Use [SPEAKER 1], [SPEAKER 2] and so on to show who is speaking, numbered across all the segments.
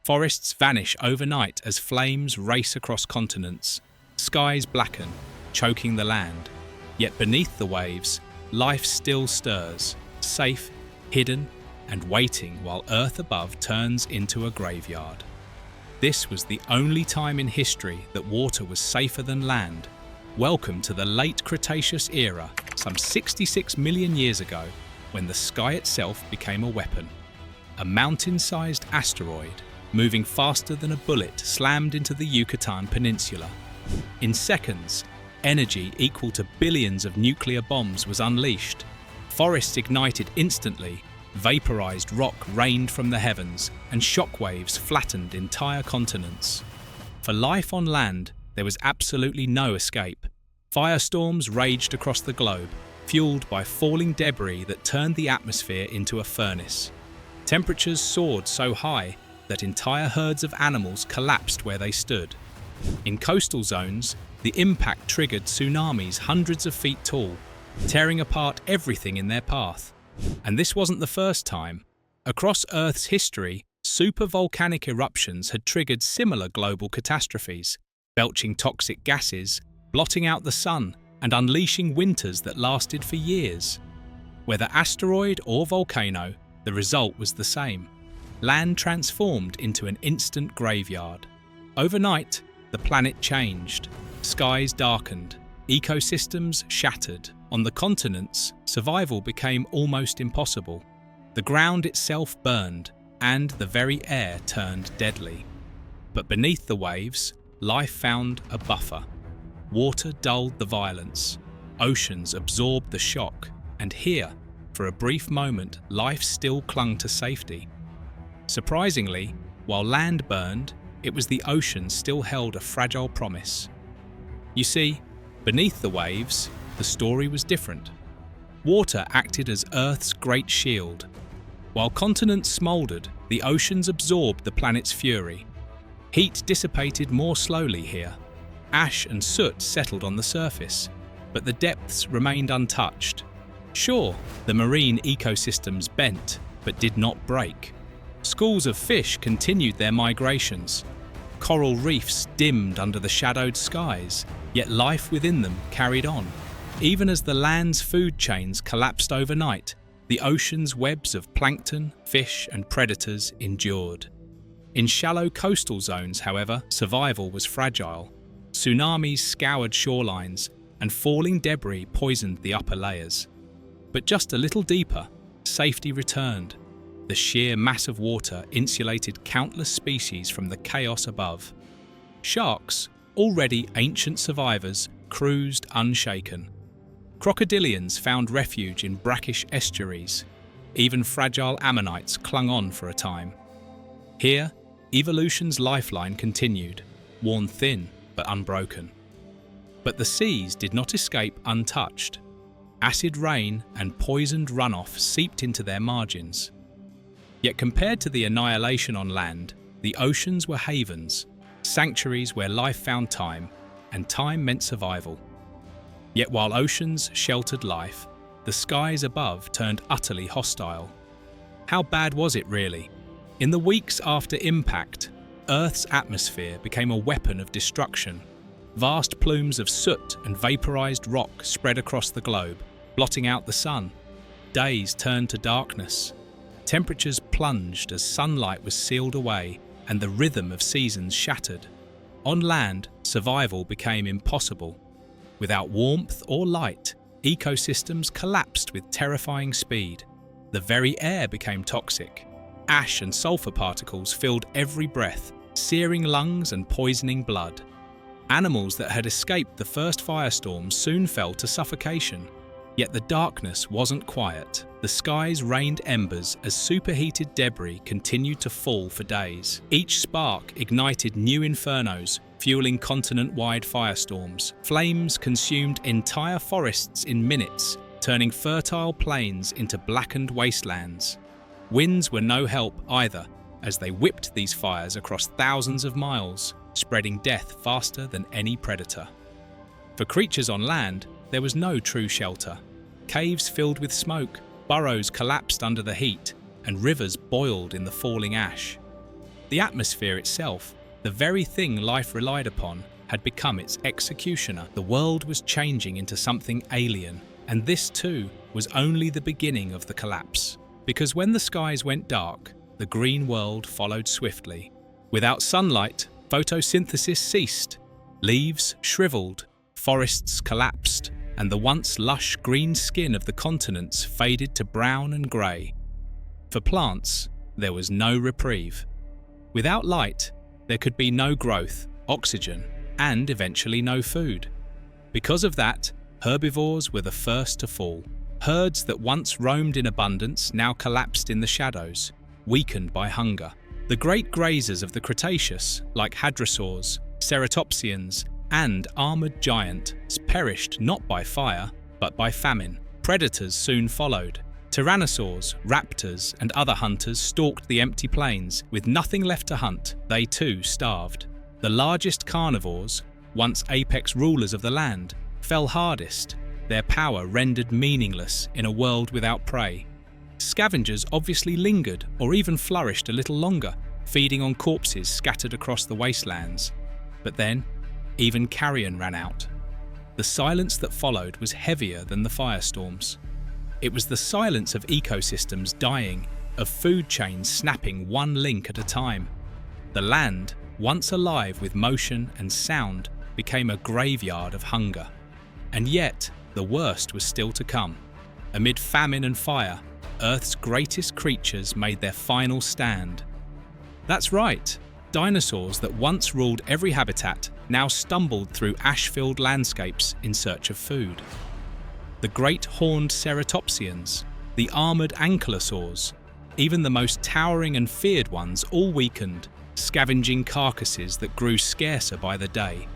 [SPEAKER 1] Forests vanish overnight as flames race across continents. Skies blacken, choking the land. Yet beneath the waves, life still stirs, safe, hidden, and waiting while Earth above turns into a graveyard. This was the only time in history that water was safer than land. Welcome to the late Cretaceous era, some 66 million years ago, when the sky itself became a weapon. A mountain-sized asteroid, moving faster than a bullet, slammed into the Yucatan Peninsula. In seconds, energy equal to billions of nuclear bombs was unleashed. Forests ignited instantly, vaporized rock rained from the heavens, and shockwaves flattened entire continents. For life on land, there was absolutely no escape. Firestorms raged across the globe, fueled by falling debris that turned the atmosphere into a furnace. Temperatures soared so high that entire herds of animals collapsed where they stood. In coastal zones, the impact triggered tsunamis hundreds of feet tall, tearing apart everything in their path. And this wasn't the first time. Across Earth's history, supervolcanic eruptions had triggered similar global catastrophes, belching toxic gases, blotting out the sun, and unleashing winters that lasted for years. Whether asteroid or volcano, the result was the same. Land transformed into an instant graveyard. Overnight, the planet changed. Skies darkened, ecosystems shattered. On the continents, survival became almost impossible. The ground itself burned, and the very air turned deadly. But beneath the waves, life found a buffer. Water dulled the violence, oceans absorbed the shock, and here, for a brief moment, life still clung to safety. Surprisingly, while land burned, it was the ocean still held a fragile promise. You see, beneath the waves, the story was different. Water acted as Earth's great shield. While continents smoldered, the oceans absorbed the planet's fury. Heat dissipated more slowly here. Ash and soot settled on the surface, but the depths remained untouched. Sure, the marine ecosystems bent, but did not break. Schools of fish continued their migrations. Coral reefs dimmed under the shadowed skies, yet life within them carried on. Even as the land's food chains collapsed overnight, the ocean's webs of plankton, fish, and predators endured. In shallow coastal zones, however, survival was fragile. Tsunamis scoured shorelines, and falling debris poisoned the upper layers. But just a little deeper, safety returned. The sheer mass of water insulated countless species from the chaos above. Sharks, already ancient survivors, cruised unshaken. Crocodilians found refuge in brackish estuaries. Even fragile ammonites clung on for a time. Here, evolution's lifeline continued, worn thin but unbroken. But the seas did not escape untouched. Acid rain and poisoned runoff seeped into their margins. Yet compared to the annihilation on land, the oceans were havens, sanctuaries where life found time, and time meant survival. Yet while oceans sheltered life, the skies above turned utterly hostile. How bad was it really? In the weeks after impact, Earth's atmosphere became a weapon of destruction. Vast plumes of soot and vaporized rock spread across the globe, blotting out the sun. Days turned to darkness. Temperatures plunged as sunlight was sealed away and the rhythm of seasons shattered. On land, survival became impossible. Without warmth or light, ecosystems collapsed with terrifying speed. The very air became toxic. Ash and sulfur particles filled every breath, searing lungs and poisoning blood. Animals that had escaped the first firestorm soon fell to suffocation. Yet the darkness wasn't quiet. The skies rained embers as superheated debris continued to fall for days. Each spark ignited new infernos, fueling continent-wide firestorms. Flames consumed entire forests in minutes, turning fertile plains into blackened wastelands. Winds were no help either, as they whipped these fires across thousands of miles, spreading death faster than any predator. For creatures on land, there was no true shelter. Caves filled with smoke, burrows collapsed under the heat, and rivers boiled in the falling ash. The atmosphere itself, the very thing life relied upon, had become its executioner. The world was changing into something alien, and this too was only the beginning of the collapse. Because when the skies went dark, the green world followed swiftly. Without sunlight, photosynthesis ceased. Leaves shriveled, forests collapsed, and the once lush green skin of the continents faded to brown and grey. For plants, there was no reprieve. Without light, there could be no growth, oxygen, and eventually no food. Because of that, herbivores were the first to fall. Herds that once roamed in abundance now collapsed in the shadows, weakened by hunger. The great grazers of the Cretaceous, like hadrosaurs, ceratopsians, and armored giants, perished not by fire, but by famine. Predators soon followed. Tyrannosaurs, raptors, and other hunters stalked the empty plains. With nothing left to hunt, they too starved. The largest carnivores, once apex rulers of the land, fell hardest, their power rendered meaningless in a world without prey. Scavengers obviously lingered or even flourished a little longer, feeding on corpses scattered across the wastelands. But then, even carrion ran out. The silence that followed was heavier than the firestorms. It was the silence of ecosystems dying, of food chains snapping one link at a time. The land, once alive with motion and sound, became a graveyard of hunger. And yet, the worst was still to come. Amid famine and fire, Earth's greatest creatures made their final stand. That's right, dinosaurs that once ruled every habitat now stumbled through ash-filled landscapes in search of food. The great horned ceratopsians, the armoured ankylosaurs, even the most towering and feared ones all weakened, scavenging carcasses that grew scarcer by the day.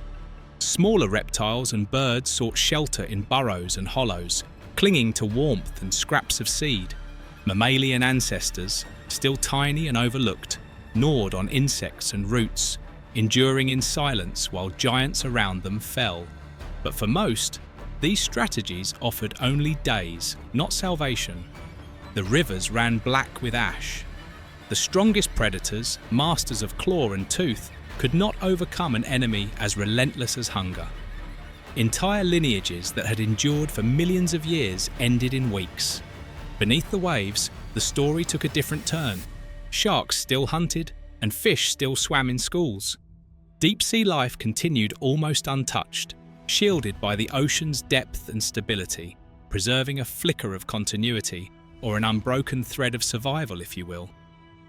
[SPEAKER 1] Smaller reptiles and birds sought shelter in burrows and hollows, clinging to warmth and scraps of seed. Mammalian ancestors, still tiny and overlooked, gnawed on insects and roots, enduring in silence while giants around them fell. But for most, these strategies offered only days, not salvation. The rivers ran black with ash. The strongest predators, masters of claw and tooth, could not overcome an enemy as relentless as hunger. Entire lineages that had endured for millions of years ended in weeks. Beneath the waves, the story took a different turn. Sharks still hunted, and fish still swam in schools. Deep-sea life continued almost untouched, shielded by the ocean's depth and stability, preserving a flicker of continuity, or an unbroken thread of survival, if you will.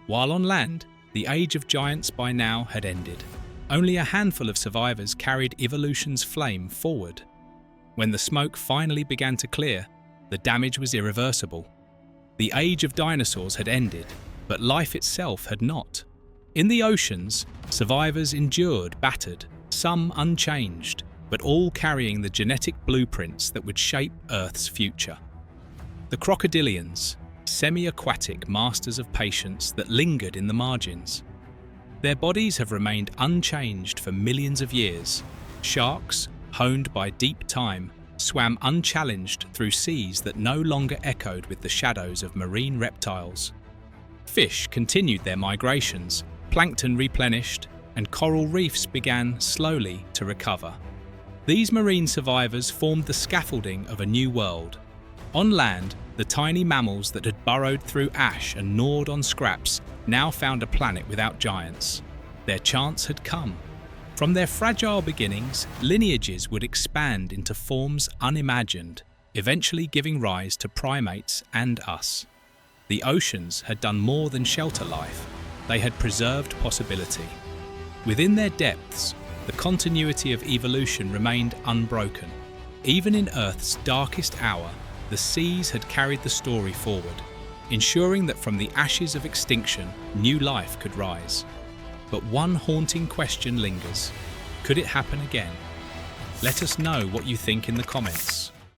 [SPEAKER 1] While on land, the age of giants by now had ended. Only a handful of survivors carried evolution's flame forward. When the smoke finally began to clear, the damage was irreversible. The age of dinosaurs had ended, but life itself had not. In the oceans, survivors endured battered, some unchanged, but all carrying the genetic blueprints that would shape Earth's future. The crocodilians, semi-aquatic masters of patience that lingered in the margins. Their bodies have remained unchanged for millions of years. Sharks, honed by deep time, swam unchallenged through seas that no longer echoed with the shadows of marine reptiles. Fish continued their migrations, plankton replenished, and coral reefs began slowly to recover. These marine survivors formed the scaffolding of a new world. On land, the tiny mammals that had burrowed through ash and gnawed on scraps now found a planet without giants. Their chance had come. From their fragile beginnings, lineages would expand into forms unimagined, eventually giving rise to primates and us. The oceans had done more than shelter life. They had preserved possibility. Within their depths, the continuity of evolution remained unbroken. Even in Earth's darkest hour, the seas had carried the story forward, ensuring that from the ashes of extinction, new life could rise. But one haunting question lingers. Could it happen again? Let us know what you think in the comments.